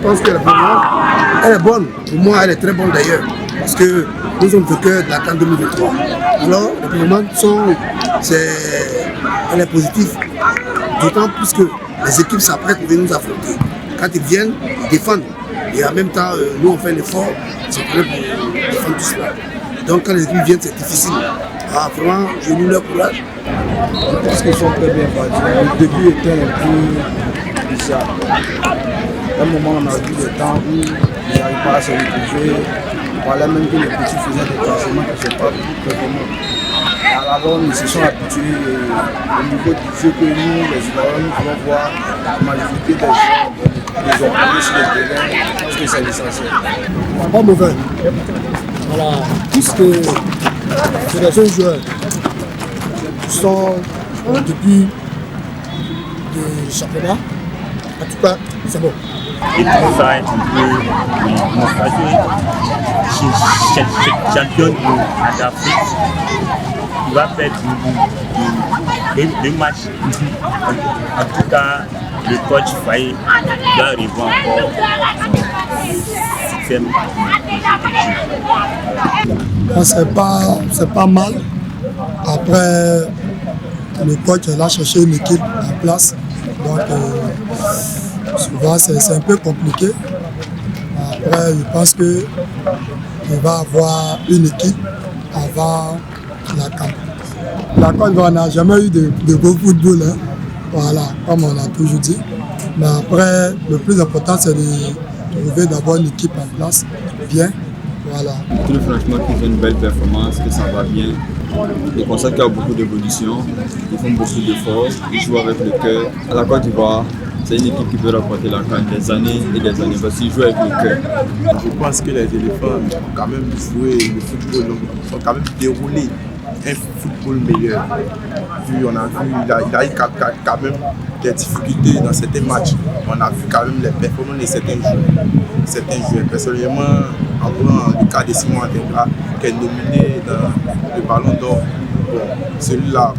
pense que la performance, elle est bonne. Pour moi, elle est très bonne d'ailleurs. Parce que nous sommes au cœur de la CAN 2023. Alors, la performance, elle est positive. D'autant plus que les équipes s'apprêtent pour venir nous affronter. Quand ils viennent, ils défendent. Et en même temps, nous, on fait l'effort, c'est pour défendre tout cela. Donc, quand les équipes viennent, c'est difficile. Ah, vraiment, je loue leur courage. Je pense qu'ils sont très bien partis. Le début était un peu bizarre. À un moment, on a vu des temps où ils n'arrivent pas à se retrouver. On parlait même que les petits faisaient des classements qui ne sont pas très vraiment. Alors, ils se sont habitués au niveau du jeu que nous, les Ivoiriens, nous pouvons voir la majorité des gens, les organismes sur le terrain. Je pense que c'est l'essentiel. Pas mauvais. Voilà, puisque c'est des jeunes joueurs qui sont depuis le championnat. En tout cas, c'est bon. Et tout ça est un peu champion d'Afrique. Il va faire deux matchs. En tout cas, le coach Faye doit revoir encore son système de C'est pas mal. Après, le coach a cherché une équipe en place. Donc, souvent, c'est un peu compliqué. Après, je pense qu'il va avoir une équipe avant la CAN. La Côte d'Ivoire n'a jamais eu de beau football, hein. Voilà, comme on a toujours dit. Mais après, le plus important, c'est de trouver d'abord une équipe en place, bien. Voilà. Je trouve franchement qu'ils font une belle performance, que ça va bien. Je constate qu'il y a beaucoup d'évolution, ils font beaucoup d'efforts, ils jouent avec le cœur. À la Côte d'Ivoire, c'est une équipe qui peut remporter la CAN des années et des années parce qu'ils jouent avec le cœur. Je pense que les éléphants ont quand même joué le football, ont quand même déroulé un football meilleur. On a vu, il a eu quand même des difficultés dans certains matchs. On a vu quand même les performances de certains joueurs. Personnellement, en prenant le cas de Simon Atenga, qui est nominé dans le Ballon d'Or, bon, celui-là,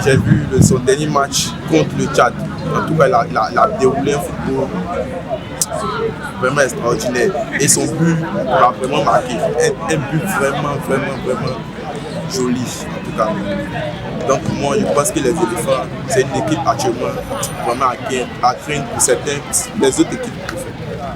j'ai vu son dernier match contre le Tchad. En tout cas, il a déroulé un football vraiment extraordinaire. Et son but l'a vraiment marqué. Un but vraiment joli, en tout cas. Donc moi, je pense que les éléphants, c'est une équipe actuellement vraiment à craindre pour certains, les autres équipes.